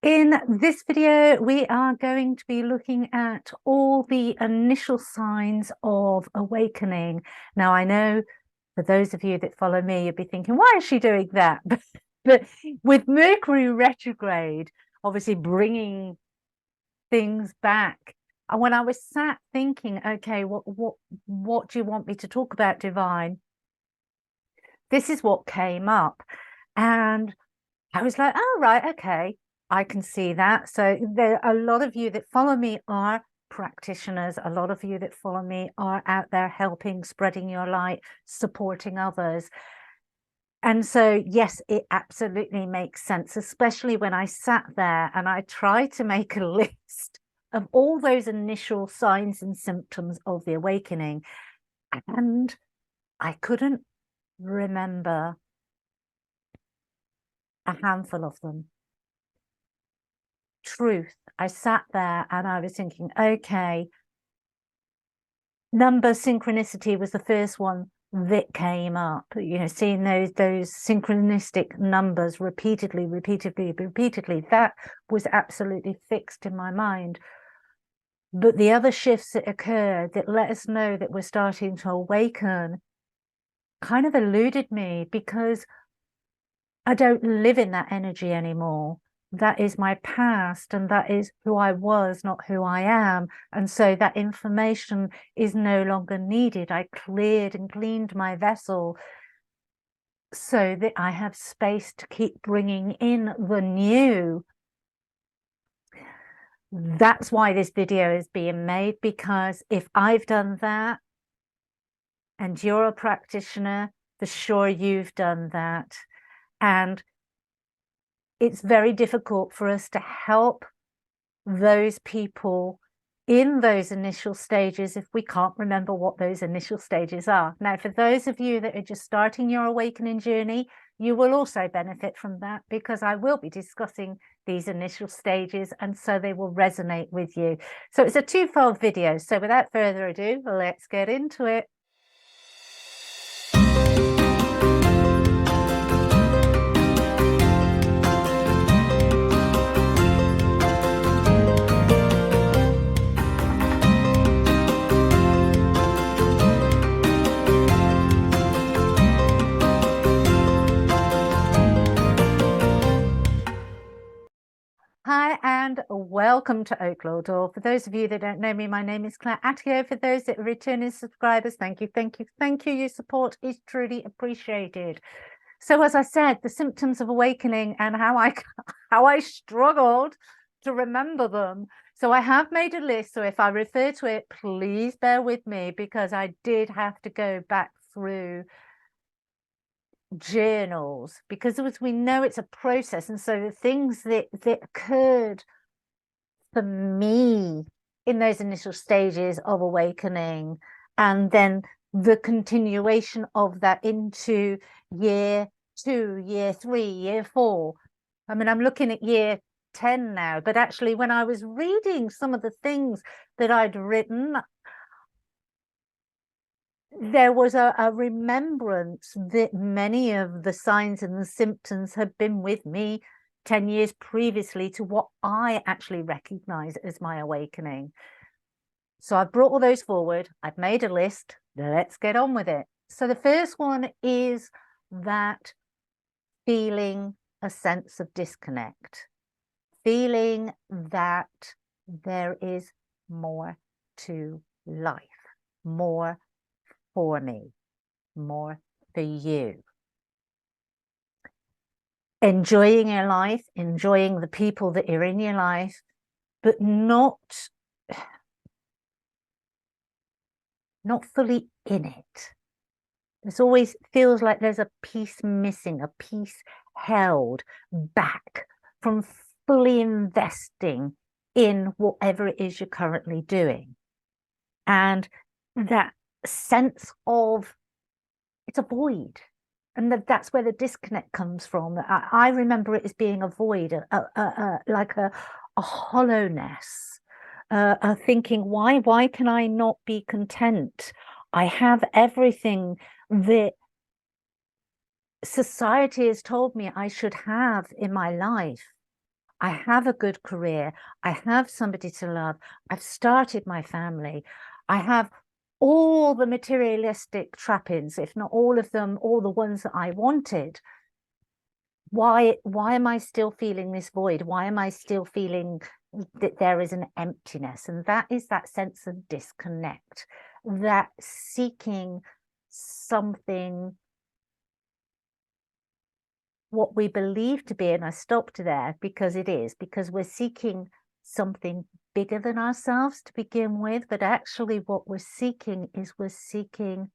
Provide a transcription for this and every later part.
In this video, we are going to be looking at all the initial signs of awakening. Now, I know for those of you that follow me, you'll be thinking, why is she doing that? But with Mercury retrograde, obviously bringing things back, and when I was sat thinking, okay, what do you want me to talk about, Divine? This is what came up. And I was like, oh, right, okay. I can see that. So there are a lot of you that follow me are practitioners. A lot of you that follow me are out there helping, spreading your light, supporting others. And so, yes, it absolutely makes sense, especially when I sat there and I tried to make a list of all those initial signs and symptoms of the awakening. And I couldn't remember a handful of them. Truth. I sat there and I was thinking, okay, number synchronicity was the first one that came up, seeing those synchronistic numbers repeatedly, that was absolutely fixed in my mind. But the other shifts that occurred that let us know that we're starting to awaken kind of eluded me, because I don't live in that energy anymore. That is my past, and that is who I was, not who I am. And so that information is no longer needed. I cleared and cleaned my vessel so that I have space to keep bringing in the new. That's why this video is being made, because if I've done that and you're a practitioner, for sure you've done that. And it's very difficult for us to help those people in those initial stages if we can't remember what those initial stages are. Now, for those of you that are just starting your awakening journey, you will also benefit from that, because I will be discussing these initial stages, and so they will resonate with you. So it's a twofold video. So without further ado, let's get into it. Hi, and welcome to Oaklaw Door. For those of you that don't know me, my name is Claire Attio. For those that are returning subscribers, thank you. Your support is truly appreciated. So as I said, the symptoms of awakening and how I struggled to remember them. So I have made a list. So if I refer to it, please bear with me, because I did have to go back through journals, because as we know, it's a process. And so the things that occurred for me in those initial stages of awakening, and then the continuation of that into year 2, year 3, year 4. I mean, I'm looking at year 10 now, but actually when I was reading some of the things that I'd written, there was a remembrance that many of the signs and the symptoms had been with me 10 years previously to what I actually recognize as my awakening. So I've brought all those forward. I've made a list. Let's get on with it. So the first one is that feeling a sense of disconnect, feeling that there is more to life, more for me, more for you. Enjoying your life, enjoying the people that are in your life, but not fully in it. It always feels like there's a piece missing, a piece held back from fully investing in whatever it is you're currently doing. And that sense of it's a void, and that's where the disconnect comes from. I remember it as being a void, like a hollowness, thinking, why can I not be content? I have everything that society has told me I should have in my life. I have a good career. I have somebody to love. I've started my family. I have all the materialistic trappings, if not all of them, all the ones that I wanted. Why am I still feeling this void? Why am I still feeling that there is an emptiness? And that is that sense of disconnect, that seeking something, what we believe to be, and I stopped there because it is, because we're seeking something bigger than ourselves to begin with, but actually what we're seeking is we're seeking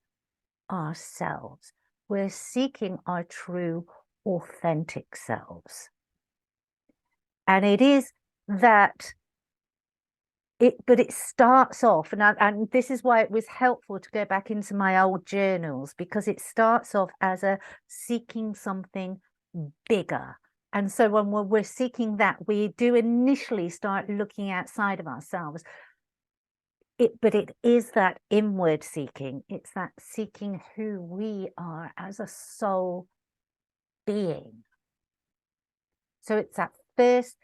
ourselves. We're seeking our true, authentic selves. And it is that but it starts off, and this is why it was helpful to go back into my old journals, because it starts off as a seeking something bigger. And so when we're seeking that, we do initially start looking outside of ourselves. But it is that inward seeking. It's that seeking who we are as a soul being. So it's that first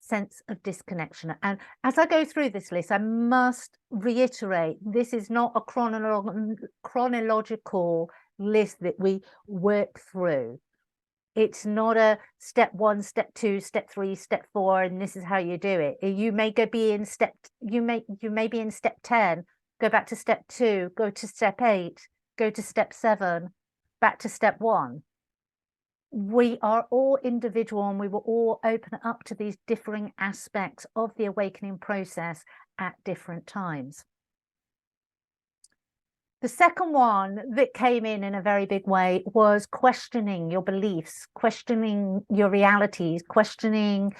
sense of disconnection. And as I go through this list, I must reiterate, this is not a chronological list that we work through. It's not a step 1, step 2, step 3, step 4, and this is how you do it. You may be in step 10, go back to step 2, go to step 8, go to step 7, back to step 1. We are all individual, and we will all open up to these differing aspects of the awakening process at different times. The second one that came in a very big way was questioning your beliefs, questioning your realities, questioning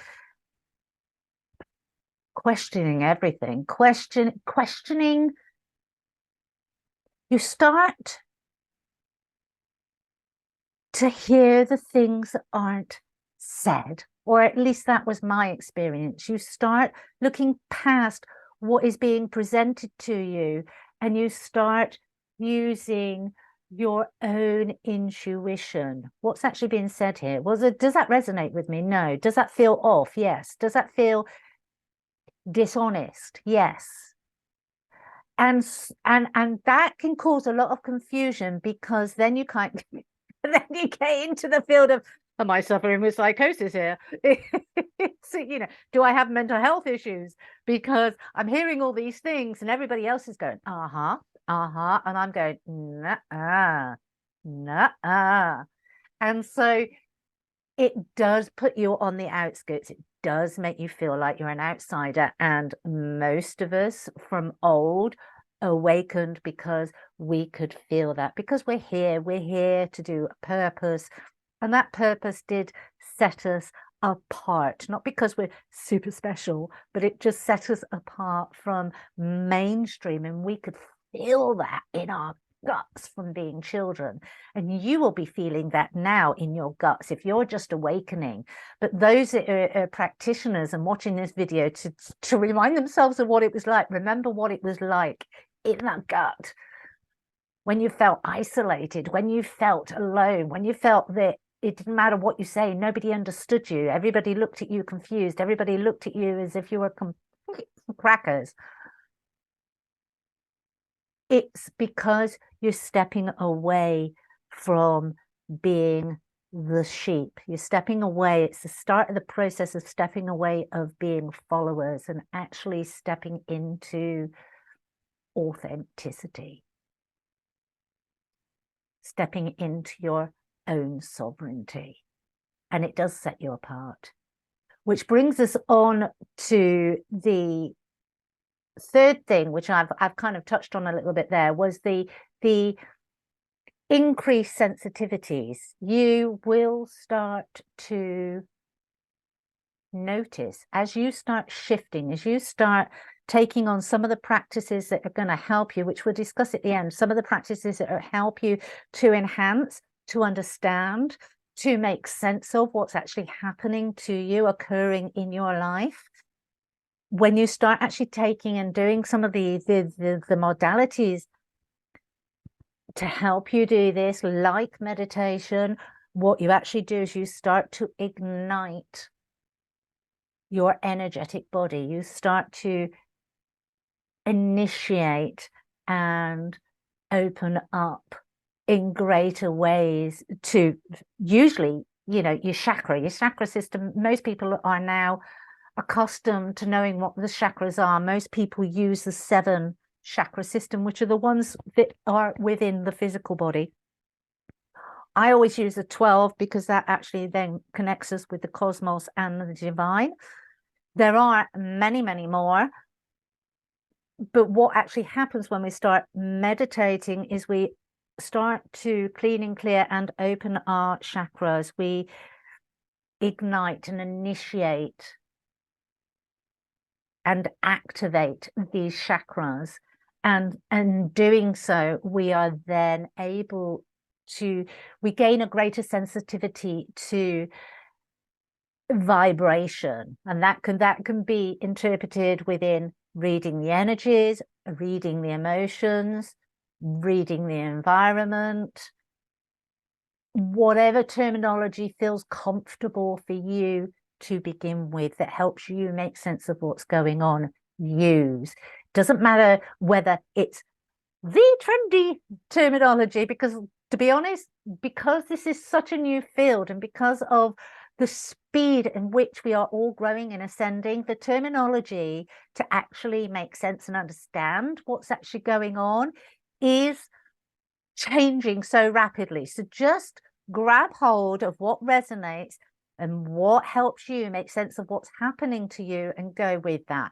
everything, questioning. You start to hear the things that aren't said, or at least that was my experience. You start looking past what is being presented to you, and you start using your own intuition. What's actually being said here? Does that resonate with me? No. Does that feel off? Yes. Does that feel dishonest? Yes. And that can cause a lot of confusion, because then you can't then you get into the field of, am I suffering with psychosis here? Do I have mental health issues? Because I'm hearing all these things and everybody else is going, and I'm going, nah. And so it does put you on the outskirts. It does make you feel like you're an outsider. And most of us from old awakened because we could feel that, because we're here to do a purpose. And that purpose did set us apart, not because we're super special, but it just set us apart from mainstream. And we could feel that in our guts from being children, and you will be feeling that now in your guts if you're just awakening. But those that are practitioners and watching this video to remind themselves of what it was like, remember what it was like in that gut when you felt isolated, when you felt alone, when you felt that it didn't matter what you say, nobody understood you, everybody looked at you confused, everybody looked at you as if you were crackers. It's because you're stepping away from being the sheep. You're stepping away. It's the start of the process of stepping away of being followers and actually stepping into authenticity, stepping into your own sovereignty. And it does set you apart. Which brings us on to the third thing, which I've kind of touched on a little bit there, was the increased sensitivities. You will start to notice as you start shifting, as you start taking on some of the practices that are going to help you, which we'll discuss at the end, some of the practices that help you to enhance, to understand, to make sense of what's actually happening to you, occurring in your life. When you start actually taking and doing some of the modalities to help you do this, like meditation, what you actually do is you start to ignite your energetic body. You start to initiate and open up in greater ways to usually, your chakra system. Most people are now accustomed to knowing what the chakras are. Most people use the 7 chakra system, which are the ones that are within the physical body. I always use the 12 because that actually then connects us with the cosmos and the divine. There are many, many more. But what actually happens when we start meditating is we start to clean and clear and open our chakras. We ignite and initiate and activate these chakras. And doing so, we are then able to, we gain a greater sensitivity to vibration. And that can be interpreted within reading the energies, reading the emotions, reading the environment, whatever terminology feels comfortable for you to begin with, that helps you make sense of what's going on. Use. Doesn't matter whether it's the trendy terminology, because to be honest, because this is such a new field and because of the speed in which we are all growing and ascending, the terminology to actually make sense and understand what's actually going on is changing so rapidly. So just grab hold of what resonates and what helps you make sense of what's happening to you and go with that.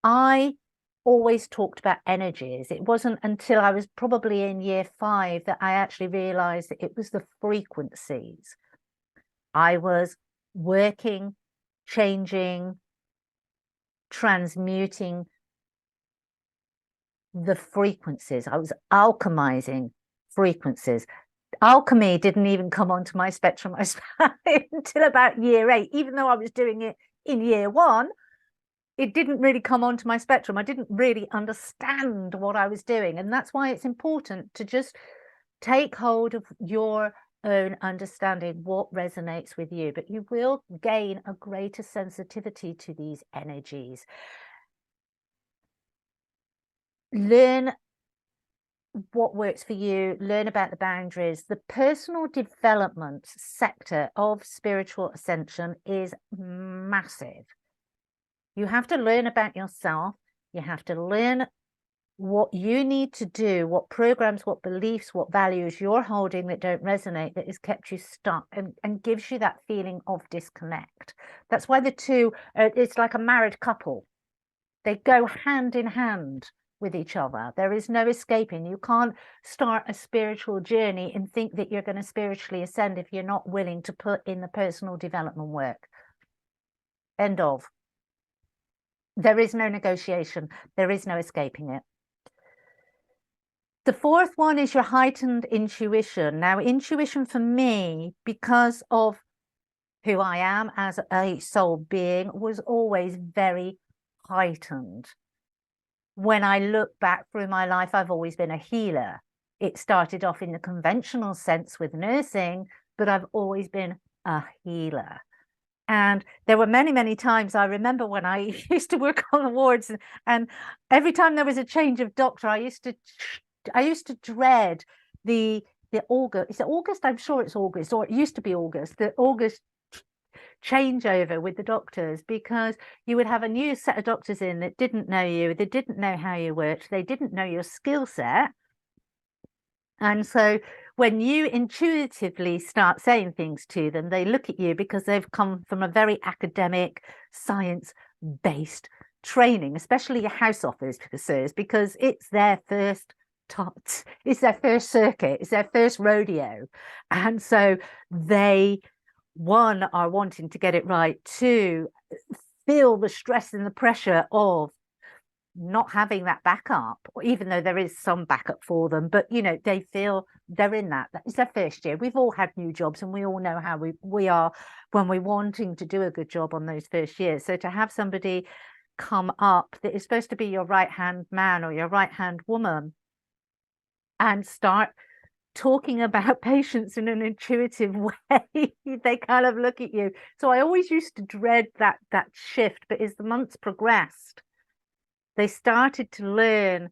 I always talked about energies. It wasn't until I was probably in year 5 that I actually realized that it was the frequencies. I was working, changing, transmuting the frequencies. I was alchemizing frequencies. Alchemy didn't even come onto my spectrum until about year 8, even though I was doing it in year 1. It didn't really come onto my spectrum. I didn't really understand what I was doing. And that's why it's important to just take hold of your own understanding, what resonates with you. But you will gain a greater sensitivity to these energies. Learn what works for you, learn about the boundaries. The personal development sector of spiritual ascension is massive. You have to learn about yourself. You have to learn what you need to do, what programs, what beliefs, what values you're holding that don't resonate, that has kept you stuck and gives you that feeling of disconnect. That's why the two, it's like a married couple. They go hand in hand with each other. There is no escaping. You can't start a spiritual journey and think that you're going to spiritually ascend if you're not willing to put in the personal development work. End of. There is no negotiation. There is no escaping it. The 4th one is your heightened intuition. Now, intuition for me, because of who I am as a soul being, was always very heightened. When I look back through my life, I've always been a healer. It started off in the conventional sense with nursing, but I've always been a healer. And there were many, many times I remember when I used to work on the wards, and every time there was a change of doctor, I used to dread the August. Is it August? I'm sure it's August, or it used to be August. The August changeover with the doctors, because you would have a new set of doctors in that didn't know you, they didn't know how you worked, they didn't know your skill set. And so when you intuitively start saying things to them, they look at you because they've come from a very academic, science-based training, especially your house officers, because it's their first it's their first circuit, it's their first rodeo. And so they, 1, are wanting to get it right, 2, feel the stress and the pressure of not having that backup, even though there is some backup for them, but they feel they're in that it's their first year. We've all had new jobs and we all know how we are when we're wanting to do a good job on those first years. So to have somebody come up that is supposed to be your right hand man or your right hand woman and start talking about patients in an intuitive way, they kind of look at you. So I always used to dread that shift, but as the months progressed, they started to learn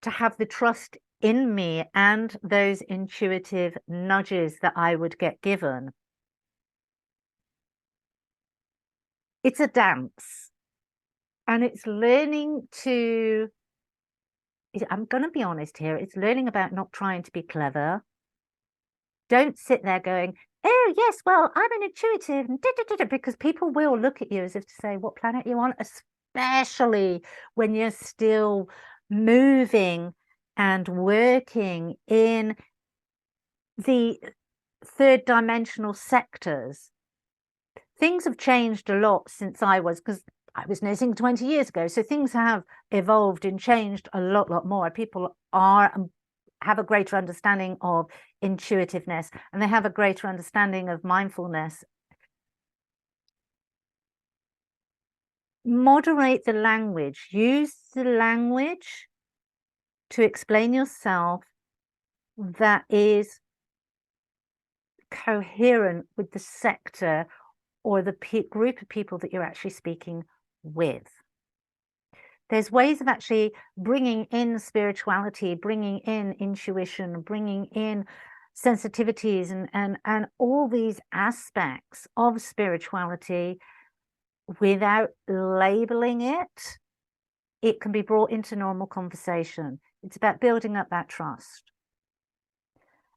to have the trust in me and those intuitive nudges that I would get given. It's a dance, and it's learning to, I'm going to be honest here, it's learning about not trying to be clever. Don't sit there going, oh, yes, well, I'm an intuitive, because people will look at you as if to say, what planet are you on? Especially when you're still moving and working in the third dimensional sectors. Things have changed a lot since because I was nursing 20 years ago. So things have evolved and changed a lot more. People have a greater understanding of intuitiveness, and they have a greater understanding of mindfulness. Moderate the language. Use the language to explain yourself that is coherent with the sector or the group of people that you're actually speaking with. There's ways of actually bringing in spirituality, bringing in intuition, bringing in sensitivities and all these aspects of spirituality without labeling it. It can be brought into normal conversation. It's about building up that trust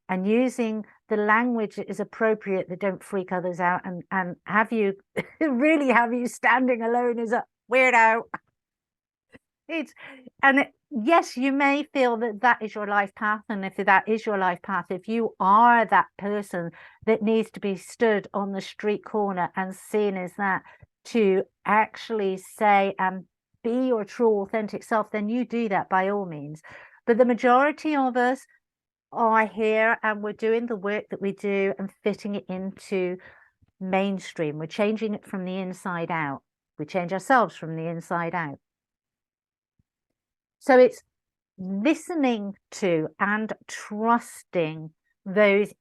and using the language that is appropriate, that don't freak others out and have you really have you standing alone as a weirdo. Yes, you may feel that that is your life path, and if that is your life path, if you are that person that needs to be stood on the street corner and seen as that, to actually say and be your true authentic self, then you do that by all means. But the majority of us are here and we're doing the work that we do and fitting it into mainstream. We're changing it from the inside out. We change ourselves from the inside out. So it's listening to and trusting those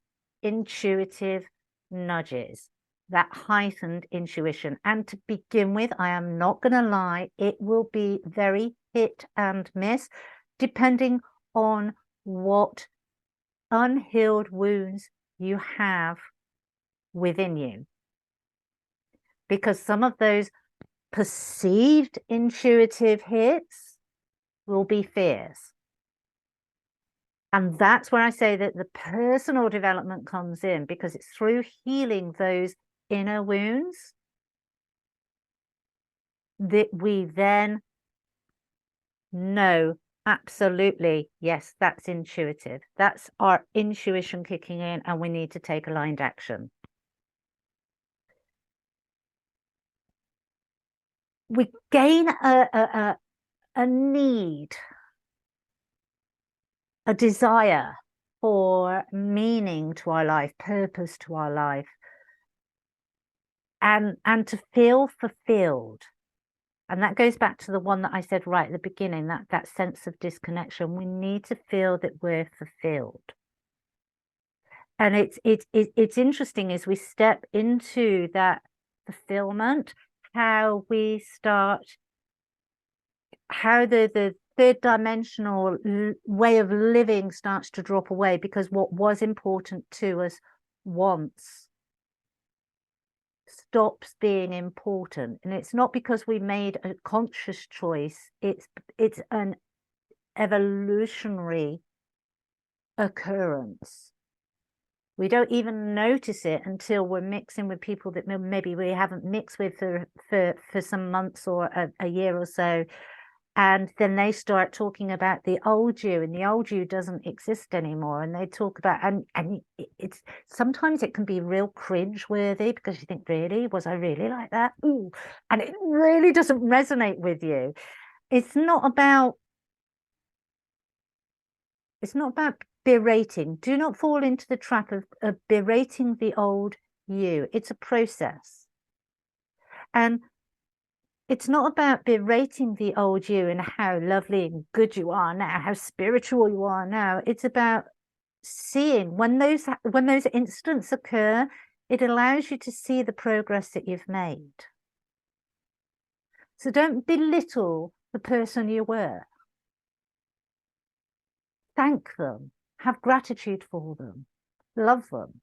intuitive nudges, that heightened intuition. And to begin with, I am not going to lie, it will be very hit and miss, depending on what unhealed wounds you have within you. Because some of those perceived intuitive hits will be fears. And that's where I say that the personal development comes in, because it's through healing those inner wounds that we then know absolutely, yes, that's intuitive. That's our intuition kicking in, and we need to take aligned action. We gain a need, a desire for meaning to our life, purpose to our life, and to feel fulfilled. And that goes back to the one that I said right at the beginning, that sense of disconnection. We need to feel that we're fulfilled. And it's interesting as we step into that fulfillment, how we start, how the third dimensional way of living starts to drop away, because what was important to us once stops being important. And it's not because we made a conscious choice, it's an evolutionary occurrence. We don't even notice it until we're mixing with people that maybe we haven't mixed with for some months or a year or so. And then they start talking about the old you, and the old you doesn't exist anymore. And they talk about, and it's sometimes it can be real cringe worthy, because you think, really, was I really like that? Ooh, and it really doesn't resonate with you. It's not about berating. Do not fall into the trap of berating the old you. It's a process. And it's not about berating the old you and how lovely and good you are now, how spiritual you are now. It's about seeing when those incidents occur, it allows you to see the progress that you've made. So don't belittle the person you were. Thank them, have gratitude for them, love them,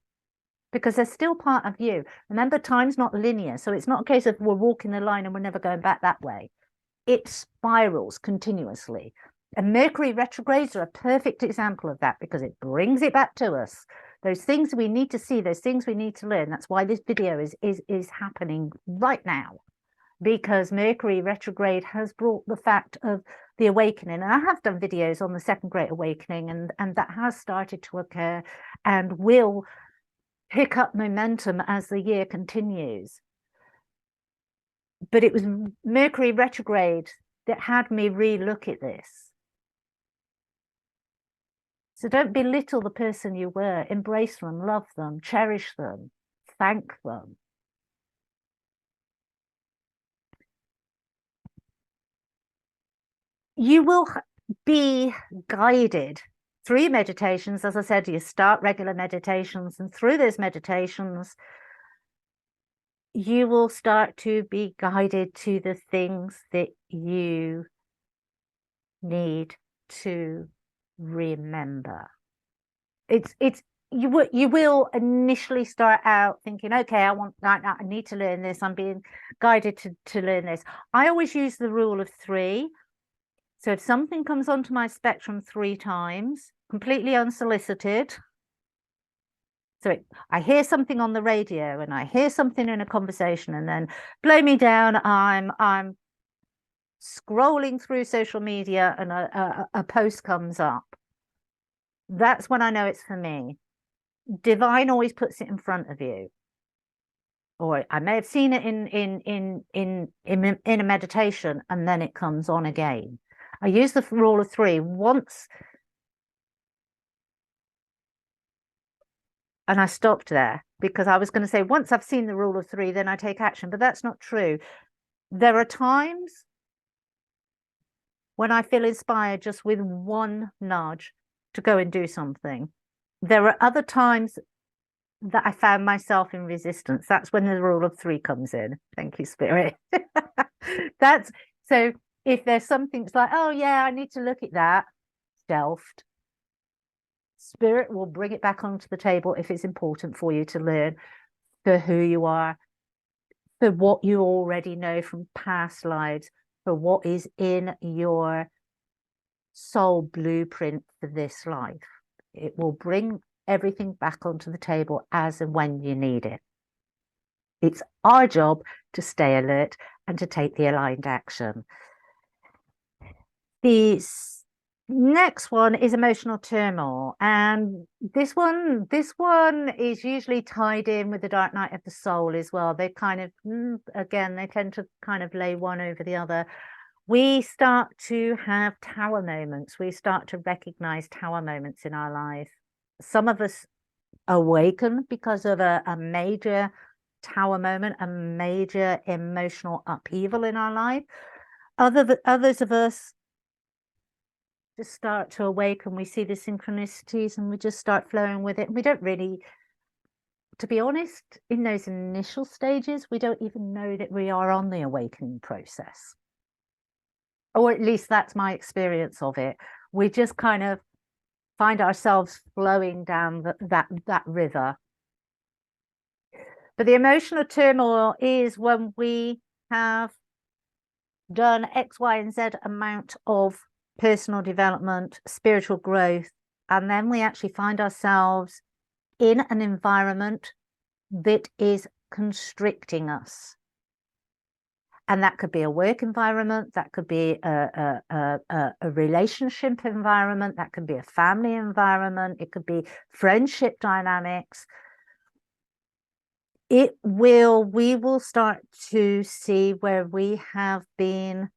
because they're still part of you. Remember, time's not linear, so it's not a case of we're walking the line and we're never going back that way. It spirals continuously. And Mercury retrogrades are a perfect example of that, because it brings it back to us. Those things we need to see, those things we need to learn. That's why this video is happening right now, because Mercury retrograde has brought the fact of the awakening. And I have done videos on the second great awakening, and that has started to occur and will pick up momentum as the year continues. But it was Mercury retrograde that had me relook at this. So don't belittle the person you were. Embrace them, love them, cherish them, thank them. You will be guided through meditations. As I said, you start regular meditations, and through those meditations, you will start to be guided to the things that you need to remember. You will initially start out thinking, okay, I need to learn this. I'm being guided to learn this. I always use the rule of 3. So if something comes onto my spectrum 3 times, completely unsolicited, so I hear something on the radio and I hear something in a conversation, and then blow me down, I'm scrolling through social media and a post comes up. That's when I know it's for me. Divine always puts it in front of you. Or I may have seen it in a meditation, and then it comes on again. I use the rule of 3 once, and I stopped there, because I was going to say once I've seen the rule of 3, then I take action, but that's not true. There are times when I feel inspired just with one nudge to go and do something. There are other times that I found myself in resistance. That's when the rule of 3 comes in. Thank you, Spirit. That's so if there's something, it's like, oh yeah, I need to look at that, shelved. Spirit will bring it back onto the table if it's important for you to learn, for who you are, for what you already know from past lives, for what is in your soul blueprint for this life. It will bring everything back onto the table as and when you need it. It's our job to stay alert and to take the aligned action. The next one is emotional turmoil, and this one is usually tied in with the dark night of the soul as well. They kind of again, they tend to kind of lay one over the other. We start to have tower moments. We start to recognize tower moments in our life. Some of us awaken because of a major tower moment, a major emotional upheaval in our life. Others of us just start to awaken. We see the synchronicities and we just start flowing with it. And we don't really, to be honest, in those initial stages, we don't even know that we are on the awakening process. Or at least that's my experience of it. We just kind of find ourselves flowing down that river. But the emotional turmoil is when we have done X, Y, and Z amount of personal development, spiritual growth, and then we actually find ourselves in an environment that is constricting us. And that could be a work environment, that could be a relationship environment, that could be a family environment, it could be friendship dynamics. We will start to see where we have been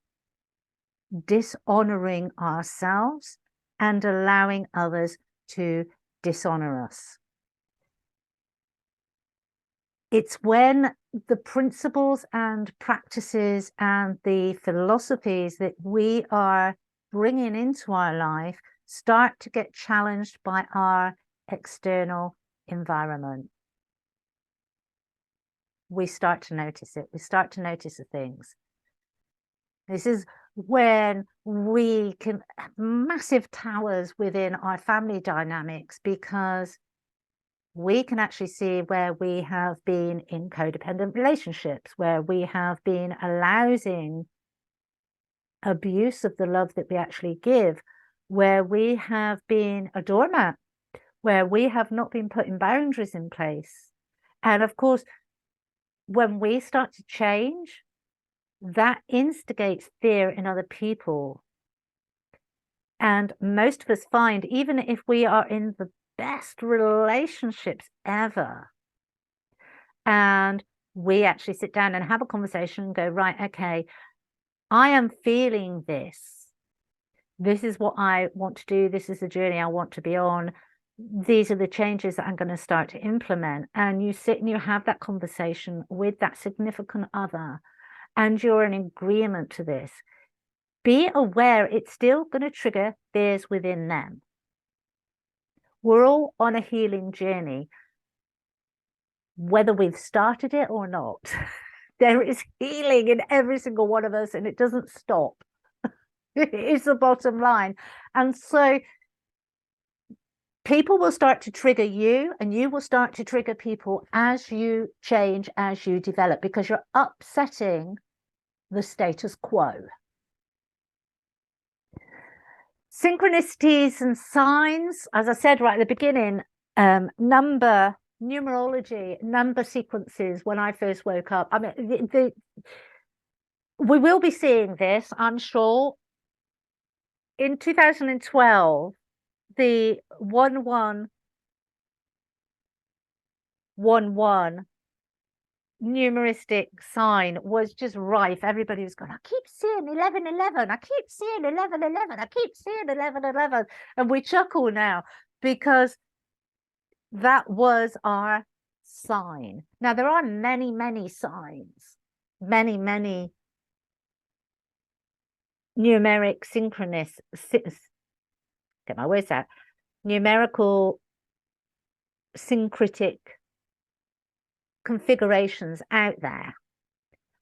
dishonoring ourselves and allowing others to dishonor us. It's when the principles and practices and the philosophies that we are bringing into our life start to get challenged by our external environment. We start to notice it. We start to notice the things. This is when we can have massive towers within our family dynamics, because we can actually see where we have been in codependent relationships, where we have been allowing abuse of the love that we actually give, where we have been a doormat, where we have not been putting boundaries in place. And of course, when we start to change, that instigates fear in other people. And most of us find, even if we are in the best relationships ever, and we actually sit down and have a conversation and go, right, okay, I am feeling this. This is what I want to do. This is the journey I want to be on. These are the changes that I'm going to start to implement. And you sit and you have that conversation with that significant other, and you're in agreement to this. Be aware it's still going to trigger fears within them. We're all on a healing journey, whether we've started it or not. There is healing in every single one of us, and it doesn't stop. It's the bottom line. And so people will start to trigger you, and you will start to trigger people as you change, as you develop, because you're upsetting the status quo. Synchronicities and signs, as I said right at the beginning, numerology, number sequences. When I first woke up, I mean, we will be seeing this, I'm sure. In 2012, the 1111 numeristic sign was just rife. Everybody was going, I keep seeing 1111, I keep seeing 1111, I keep seeing 1111. And we chuckle now because that was our sign. Now, there are many, many signs, many, many numeric synchronous, get my words out, numerical syncretic configurations out there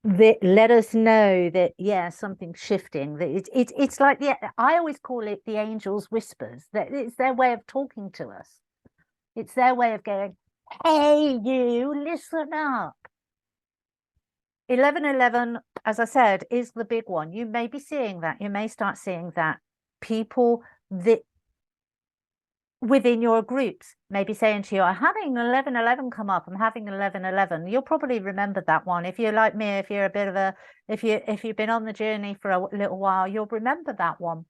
that let us know that, yeah, something's shifting. That it's like, I always call it the angels' whispers, that it's their way of talking to us. It's their way of going, hey, you, listen up. 1111, as I said, is the big one. You may be seeing that. You may start seeing that. People that within your groups may be saying to you, I'm having 1111 come up. I'm having 1111. You'll probably remember that one. If you're like me, if you're a bit of a, if you've been on the journey for a little while, you'll remember that one.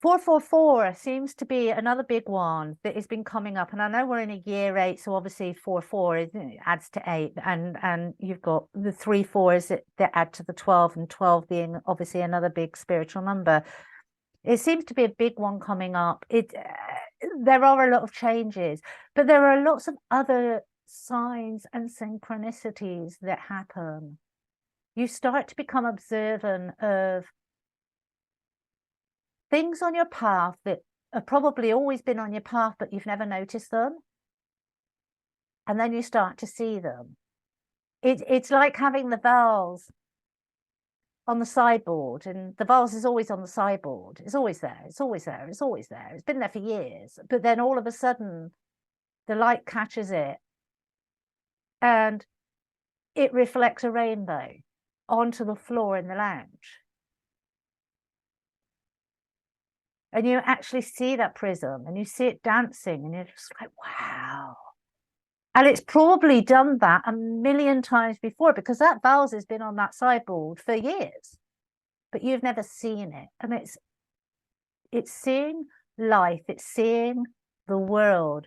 444 seems to be another big one that has been coming up, and I know we're in a year 8, so obviously 44 adds to 8, and you've got the 3 4s that add to the 12, and 12 being obviously another big spiritual number. It seems to be a big one coming up. There are a lot of changes, but there are lots of other signs and synchronicities that happen. You start to become observant of things on your path that have probably always been on your path, but you've never noticed them. And then you start to see them. It's like having the vase on the sideboard, and the vase is always on the sideboard. It's always there. It's always there. It's always there. It's been there for years. But then all of a sudden, the light catches it, and it reflects a rainbow onto the floor in the lounge. And you actually see that prism, and you see it dancing, and you're just like, wow. And it's probably done that a million times before, because that vase has been on that sideboard for years, but you've never seen it. And it's seeing life, it's seeing the world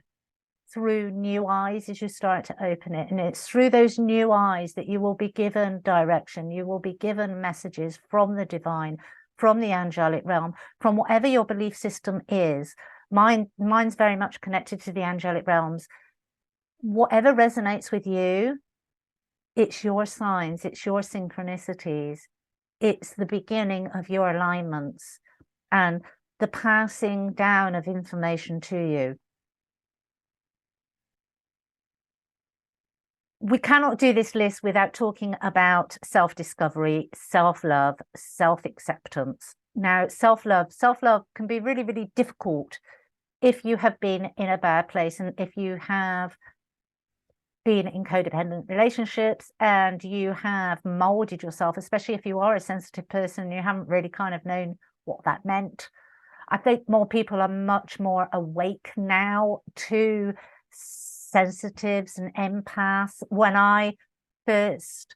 through new eyes as you start to open it. And it's through those new eyes that you will be given direction, you will be given messages from the divine, from the angelic realm, from whatever your belief system is. Mine's very much connected to the angelic realms. whatever resonates with you, it's your signs, it's your synchronicities, it's the beginning of your alignments and the passing down of information to you. We cannot do this list without talking about self-discovery, self-love, self-acceptance. Now, self-love can be really, really difficult if you have been in a bad place and if you have been in codependent relationships and you have molded yourself, especially if you are a sensitive person and you haven't really kind of known what that meant. I think more people are much more awake now to sensitives and empaths. When I first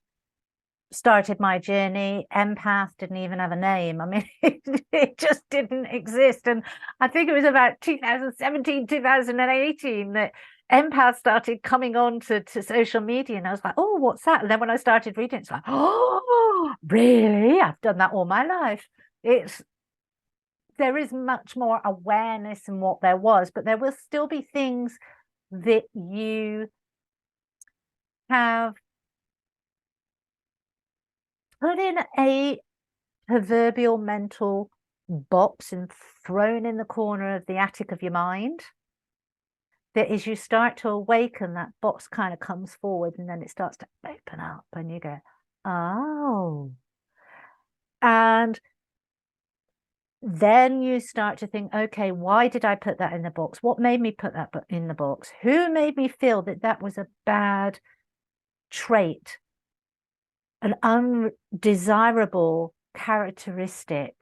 started my journey, empath didn't even have a name. I mean, it just didn't exist. And I think it was about 2017, 2018 that empath started coming on to social media. And I was like, oh, what's that? And then when I started reading, it's like, oh, really? I've done that all my life. There is much more awareness than what there was, but there will still be things that you have put in a proverbial mental box and thrown in the corner of the attic of your mind, that as you start to awaken, that box kind of comes forward and then it starts to open up and you go, oh. And then you start to think, okay, why did I put that in the box? What made me put that in the box? Who made me feel that that was a bad trait, an undesirable characteristic?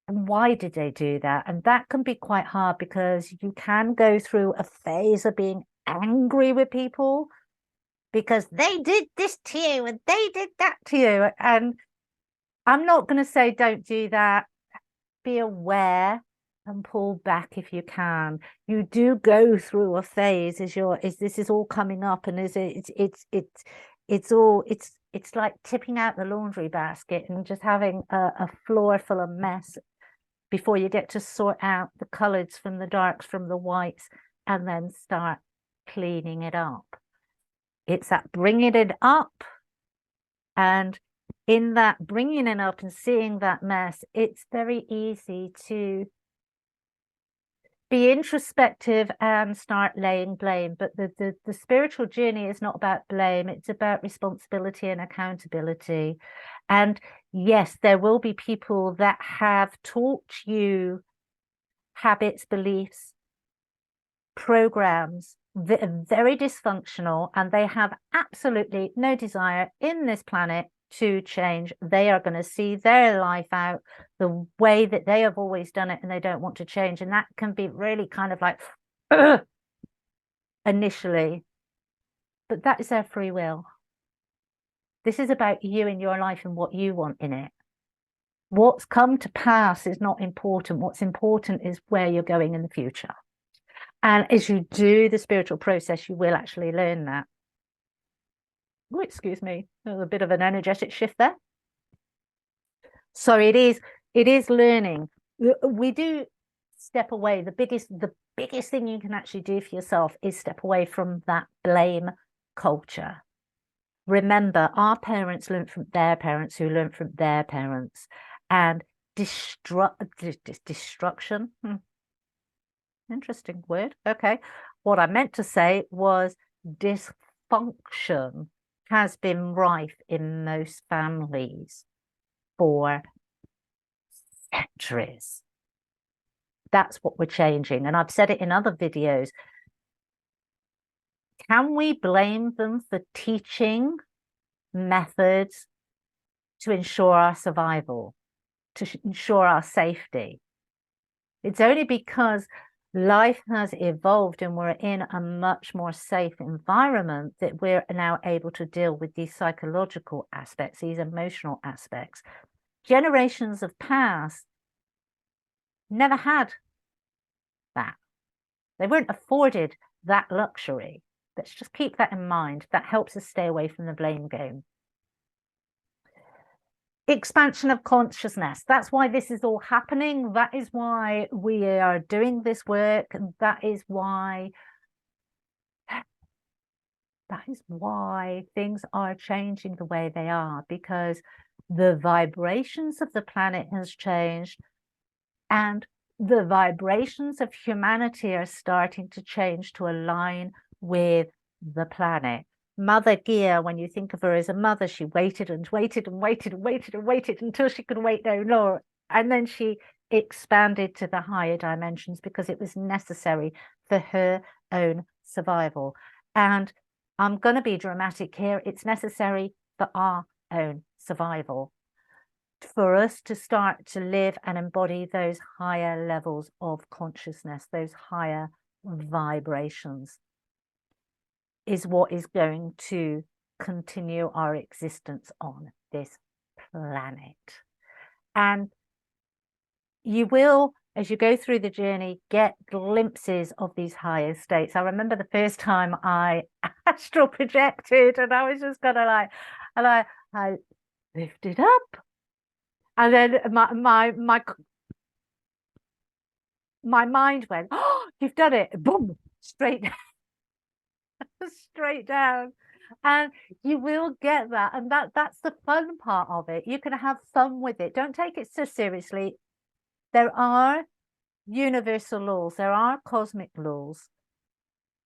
And why did they do that? And that can be quite hard because you can go through a phase of being angry with people because they did this to you and they did that to you. And I'm not going to say don't do that. Be aware and pull back if you can. You do go through a phase as this is all coming up, and it's like tipping out the laundry basket and just having a floor full of mess before you get to sort out the colors from the darks from the whites and then start cleaning it up. It's that bringing it up, and in that bringing it up and seeing that mess, it's very easy to be introspective and start laying blame. But the spiritual journey is not about blame. It's about responsibility and accountability. And yes, there will be people that have taught you habits, beliefs, programs that are very dysfunctional, and they have absolutely no desire in this planet to change. They are going to see their life out the way that they have always done it, and they don't want to change. And that can be really kind of like initially, but that is their free will. This is about you and your life and what you want in it. What's come to pass is not important. What's important is where you're going in the future. And as you do the spiritual process, you will actually learn that. Oh, excuse me, there's a bit of an energetic shift there. So it is learning. We do step away. The biggest thing you can actually do for yourself is step away from that blame culture. Remember, our parents learned from their parents who learned from their parents. And destruction. Interesting word. Okay. What I meant to say was dysfunction has been rife in most families for centuries. That's what we're changing. And I've said it in other videos. Can we blame them for teaching methods to ensure our survival, to ensure our safety? It's only because life has evolved and we're in a much more safe environment that we're now able to deal with these psychological aspects, these emotional aspects. Generations of past never had that. They weren't afforded that luxury. Let's just keep that in mind. That helps us stay away from the blame game. Expansion of consciousness. That's why this is all happening. That is why we are doing this work. And that is why That is why things are changing the way they are, because the vibrations of the planet has changed, and the vibrations of humanity are starting to change to align with the planet. Mother Gaia, when you think of her as a mother, she waited and waited and waited and waited and waited until she could wait no more. And then she expanded to the higher dimensions because it was necessary for her own survival. And I'm going to be dramatic here. It's necessary for our own survival, for us to start to live and embody those higher levels of consciousness, those higher vibrations, is what is going to continue our existence on this planet. And you will, as you go through the journey, get glimpses of these higher states. I remember the first time I astral projected, and I was just kind of like, and I lifted up, and then my mind went, "Oh, you've done it!" Boom, straight down, straight down. And you will get that, and that's the fun part of it. You can have fun with it. Don't take it so seriously. There are universal laws, there are cosmic laws,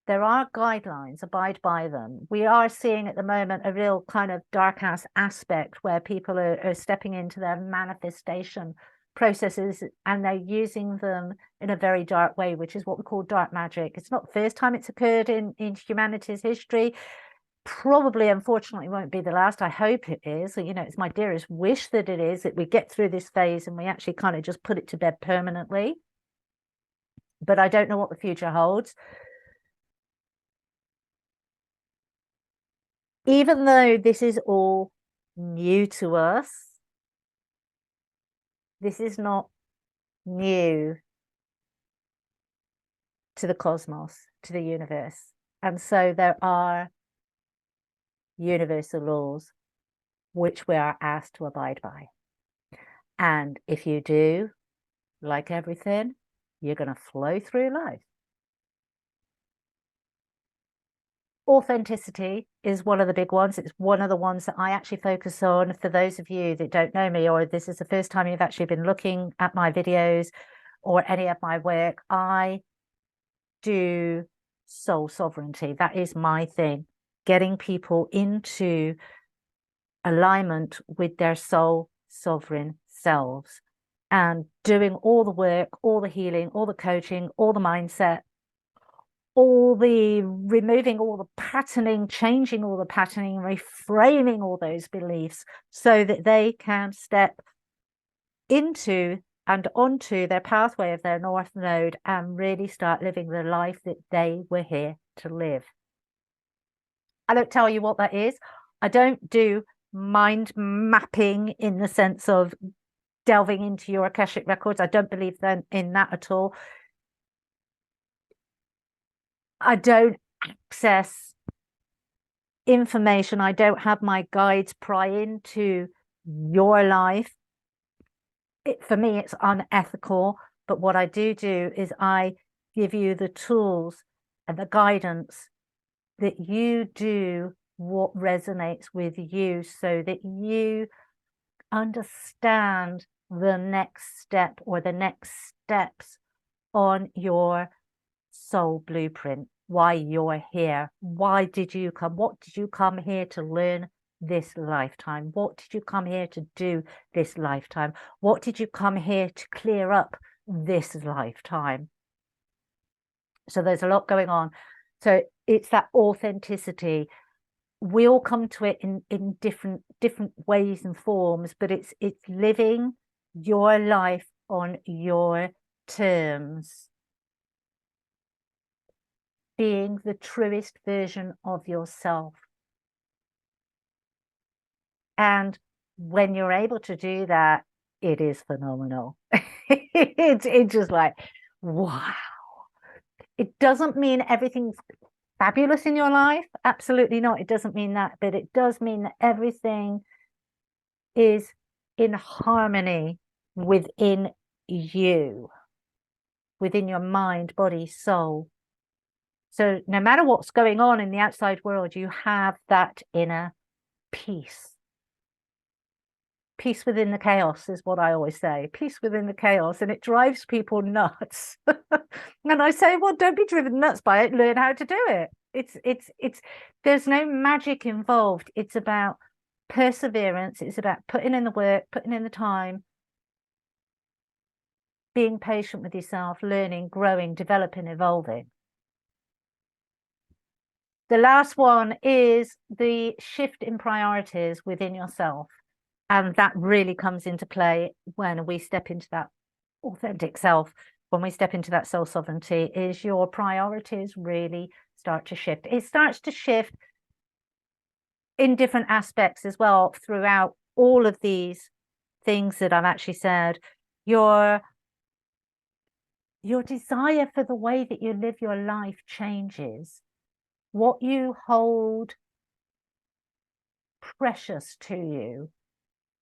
there are guidelines, abide by them. We are seeing at the moment a real kind of dark aspect where people are stepping into their manifestation processes, and they're using them in a very dark way, which is what we call dark magic. It's not the first time it's occurred in humanity's history. Probably, unfortunately, won't be the last. I hope it is. You know, it's my dearest wish that it is, that we get through this phase and we actually kind of just put it to bed permanently. But I don't know what the future holds. Even though this is all new to us, this is not new to the cosmos, to the universe. And so there are universal laws which we are asked to abide by. And if you do, like everything, you're going to flow through life. Authenticity is one of the big ones. It's one of the ones that I actually focus on. For those of you that don't know me, or this is the first time you've actually been looking at my videos or any of my work, I do soul sovereignty. That is my thing, getting people into alignment with their soul sovereign selves and doing all the work, all the healing, all the coaching, all the mindset, all the removing all the patterning, changing all the patterning, reframing all those beliefs so that they can step into and onto their pathway of their North Node and really start living the life that they were here to live. I don't tell you what that is. I don't do mind mapping in the sense of delving into your Akashic records. I don't believe in that at all. I don't access information. I don't have my guides pry into your life. For me, it's unethical. But what I do is I give you the tools and the guidance that you do what resonates with you so that you understand the next step or the next steps on your soul blueprint, why you're here. Why did you come? What did you come here to learn this lifetime? What did you come here to do this lifetime? What did you come here to clear up this lifetime? So there's a lot going on. So it's that authenticity. We all come to it in different ways and forms, but it's living your life on your terms, being the truest version of yourself. And when you're able to do that, it is phenomenal. It's just like, wow. It doesn't mean everything's fabulous in your life. Absolutely not. It doesn't mean that, but it does mean that everything is in harmony within you, within your mind, body, soul. So no matter what's going on in the outside world, you have that inner peace. Peace within the chaos is what I always say. Peace within the chaos, and it drives people nuts. And I say, well, don't be driven nuts by it. Learn how to do it. It's. There's no magic involved. It's about perseverance. It's about putting in the work, putting in the time, being patient with yourself, learning, growing, developing, evolving. The last one is the shift in priorities within yourself. And that really comes into play when we step into that authentic self, when we step into that soul sovereignty, is your priorities really start to shift. It starts to shift in different aspects as well throughout all of these things that I've actually said. Your desire for the way that you live your life changes. What you hold precious to you,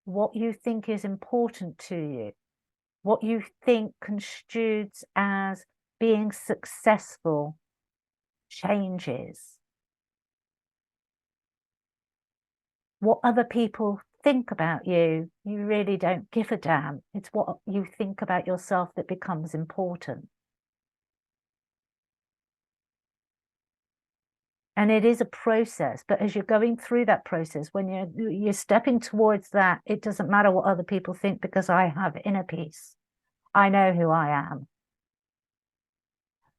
what you think is important to you, what you think construed as being successful changes. What other people think about you, you really don't give a damn. It's what you think about yourself that becomes important. And it is a process, but as you're going through that process, when you're stepping towards that, it doesn't matter what other people think, because I have inner peace. I know who I am.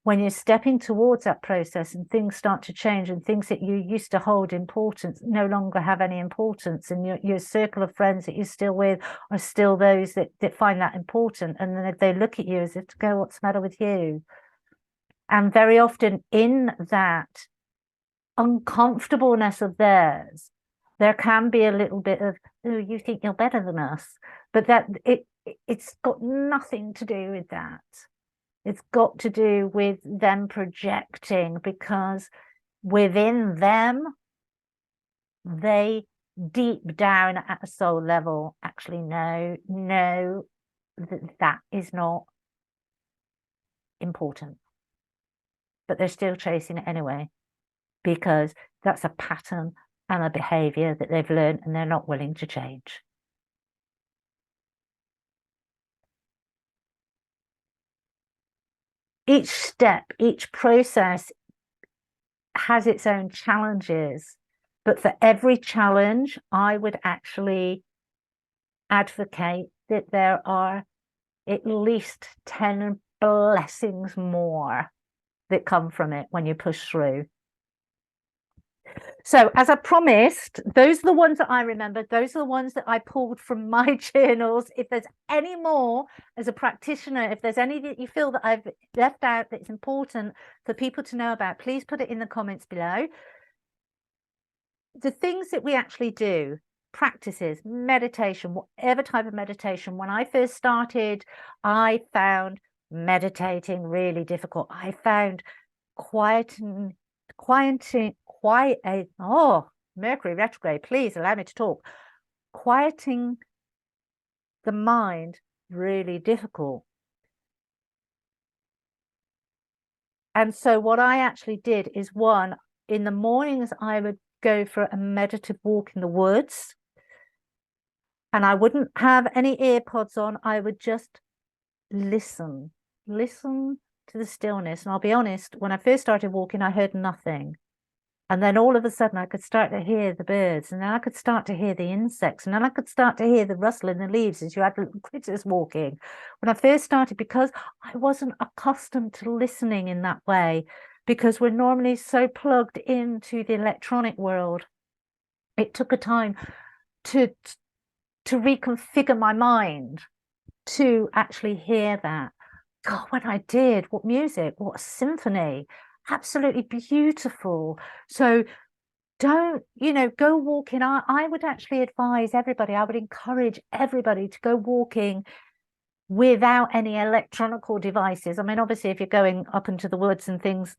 When you're stepping towards that process and things start to change, and things that you used to hold importance no longer have any importance, and your circle of friends that you're still with are still those that find that important, and then they look at you as if to go, what's the matter with you? And very often in that uncomfortableness of theirs, there can be a little bit of, oh, you think you're better than us, but that it's got nothing to do with that. It's got to do with them projecting, because within them, they deep down at a soul level actually know that is not important, but they're still chasing it anyway, because that's a pattern and a behavior that they've learned and they're not willing to change. Each step, each process has its own challenges, but for every challenge, I would actually advocate that there are at least 10 blessings more that come from it when you push through. So as I promised, those are the ones that I remembered. Those are the ones that I pulled from my journals. If there's any more as a practitioner, if there's any that you feel that I've left out that's important for people to know about, please put it in the comments below. The things that we actually do, practices, meditation, whatever type of meditation. When I first started, I found meditating really difficult. I found Mercury retrograde, please allow me to talk. Quieting the mind really difficult. And so what I actually did is, one, in the mornings, I would go for a meditative walk in the woods, and I wouldn't have any earpods on. I would just listen to the stillness. And I'll be honest, when I first started walking, I heard nothing. And then all of a sudden I could start to hear the birds, and then I could start to hear the insects, and then I could start to hear the rustle in the leaves as you had little critters walking. When I first started, because I wasn't accustomed to listening in that way, because we're normally so plugged into the electronic world, it took a time to reconfigure my mind to actually hear that. God, when I did, what music, what a symphony, absolutely beautiful. So don't, go walking. I would actually advise everybody, I would encourage everybody to go walking without any electronical devices. I mean, obviously, if you're going up into the woods and things,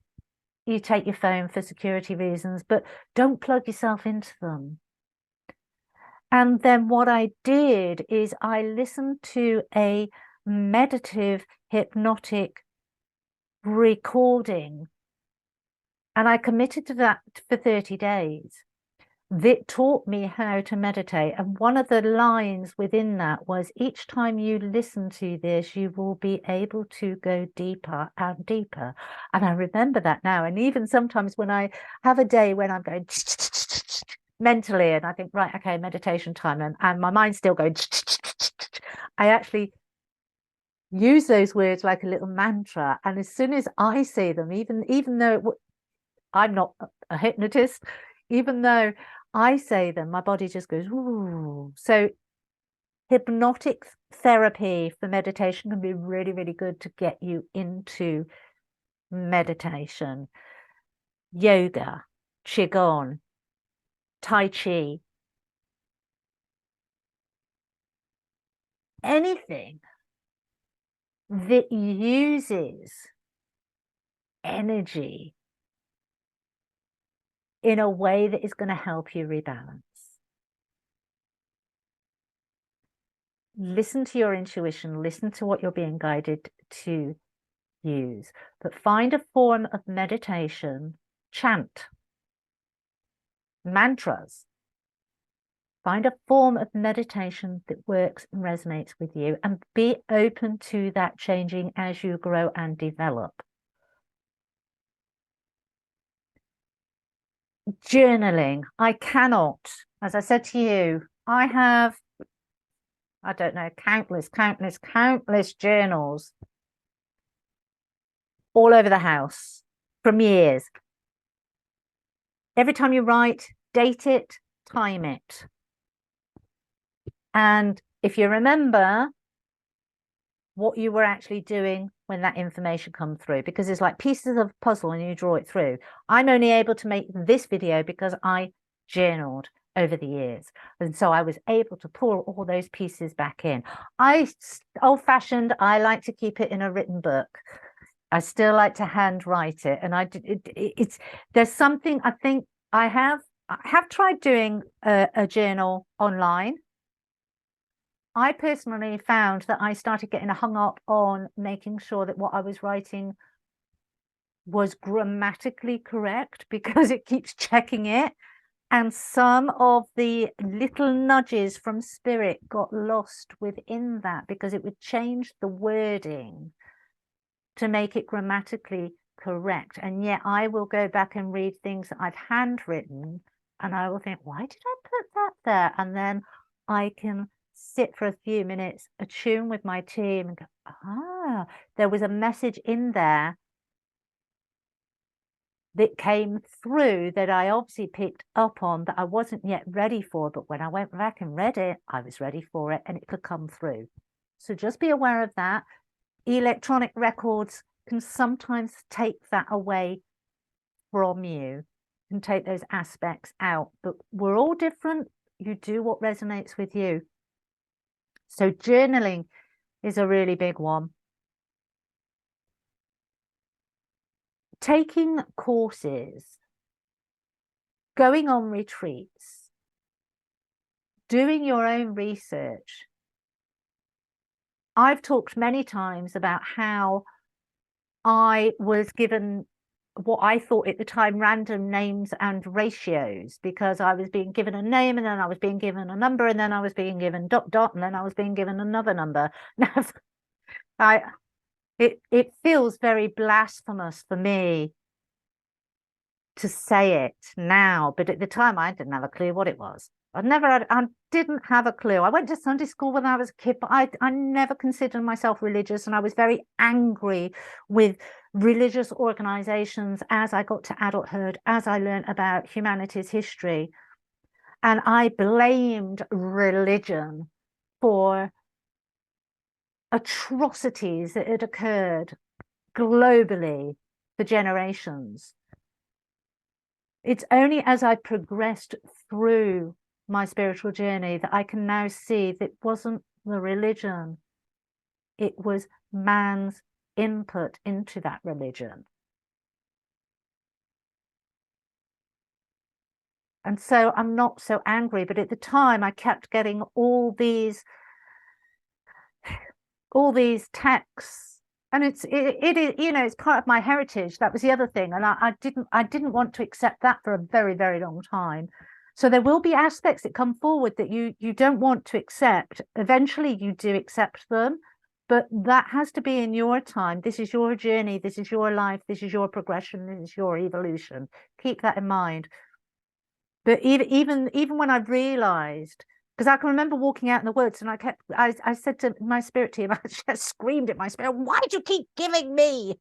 you take your phone for security reasons, but don't plug yourself into them. And then what I did is I listened to a meditative hypnotic recording And I committed to that for 30 days. That taught me how to meditate. And one of the lines within that was, each time you listen to this, you will be able to go deeper and deeper. And I remember that now. And even sometimes when I have a day when I'm going mentally and I think, right, okay, meditation time, and my mind's still going, I actually use those words like a little mantra. And as soon as I say them, even though I'm not a hypnotist, even though I say them, my body just goes, ooh. So hypnotic therapy for meditation can be really, really good to get you into meditation. Yoga, qigong, tai chi, anything that uses energy in a way that is going to help you rebalance. Listen to your intuition, listen to what you're being guided to use, but find a form of meditation, chant, mantras. Find a form of meditation that works and resonates with you, and be open to that changing as you grow and develop. Journaling. I cannot, as I said to you, I have, I don't know, countless journals all over the house from years. Every time you write, date it, time it. And if you remember what you were actually doing when that information comes through, because it's like pieces of a puzzle and you draw it through. I'm only able to make this video because I journaled over the years. And so I was able to pull all those pieces back in. Old-fashioned, I like to keep it in a written book. I still like to handwrite it. And there's something I think I have tried doing a journal online. I personally found that I started getting hung up on making sure that what I was writing was grammatically correct, because it keeps checking it. And some of the little nudges from spirit got lost within that, because it would change the wording to make it grammatically correct. And yet I will go back and read things that I've handwritten and I will think, why did I put that there? And then I can sit for a few minutes, attune with my team and go, there was a message in there that came through that I obviously picked up on that I wasn't yet ready for. But when I went back and read it, I was ready for it and it could come through. So just be aware of that. Electronic records can sometimes take that away from you, can take those aspects out. But we're all different. You do what resonates with you. So journaling is a really big one. Taking courses, going on retreats, doing your own research. I've talked many times about how I was given what I thought at the time random names and ratios, because I was being given a name and then I was being given a number and then I was being given ... and then I was being given another number. Now, it feels very blasphemous for me to say it now, but at the time I didn't have a clue what it was. I didn't have a clue. I went to Sunday school when I was a kid, but I never considered myself religious, and I was very angry with religious organizations as I got to adulthood, as I learned about humanity's history. And I blamed religion for atrocities that had occurred globally for generations. It's only as I progressed through my spiritual journey that I can now see that it wasn't the religion, it was man's input into that religion. And so I'm not so angry, but at the time I kept getting all these texts, And it is, you know, it's part of my heritage. That was the other thing. And I didn't want to accept that for a very, very long time. So there will be aspects that come forward that you don't want to accept. Eventually you do accept them, but that has to be in your time. This is your journey, this is your life, this is your progression, this is your evolution. Keep that in mind. But even when I realized, because I can remember walking out in the woods and I said to my spirit team, I just screamed at my spirit, why do you keep giving me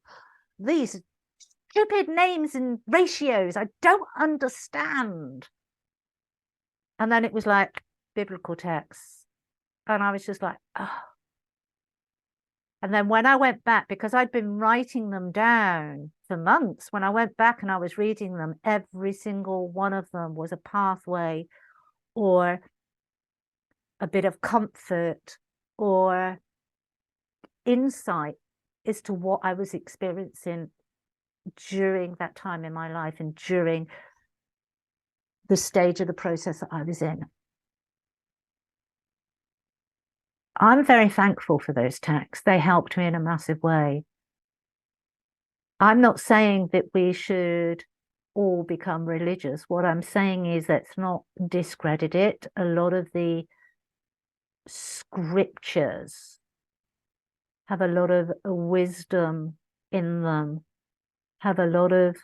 these stupid names and ratios? I don't understand. And then it was like biblical texts. And I was just like, oh. And then when I went back, because I'd been writing them down for months, when I went back and I was reading them, every single one of them was a pathway or a bit of comfort or insight as to what I was experiencing during that time in my life and during the stage of the process that I was in. I'm very thankful for those texts. They helped me in a massive way. I'm not saying that we should all become religious. What I'm saying is let's not discredit it. A lot of the scriptures have a lot of wisdom in them, have a lot of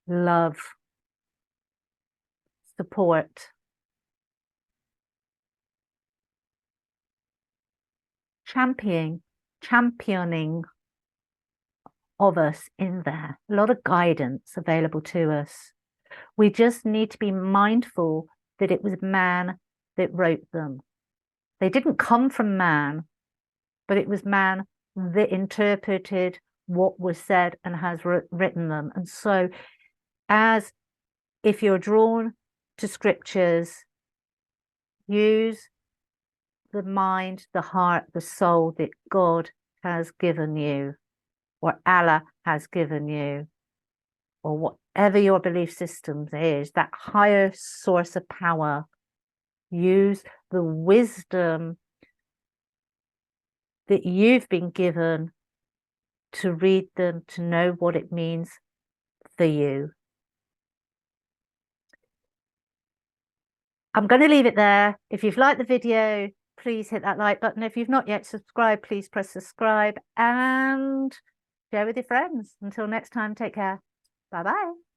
love, support, championing of us in there, a lot of guidance available to us. We just need to be mindful that it was man that wrote them. They didn't come from man, but it was man that interpreted what was said and has written them. And so, as if you're drawn to scriptures, use the mind, the heart, the soul that God has given you, or Allah has given you, or whatever your belief systems is, that higher source of power. Use the wisdom that you've been given to read them, to know what it means for you. I'm going to leave it there. If you've liked the video, please hit that like button. If you've not yet subscribed, please press subscribe and share with your friends. Until next time, take care. Bye-bye.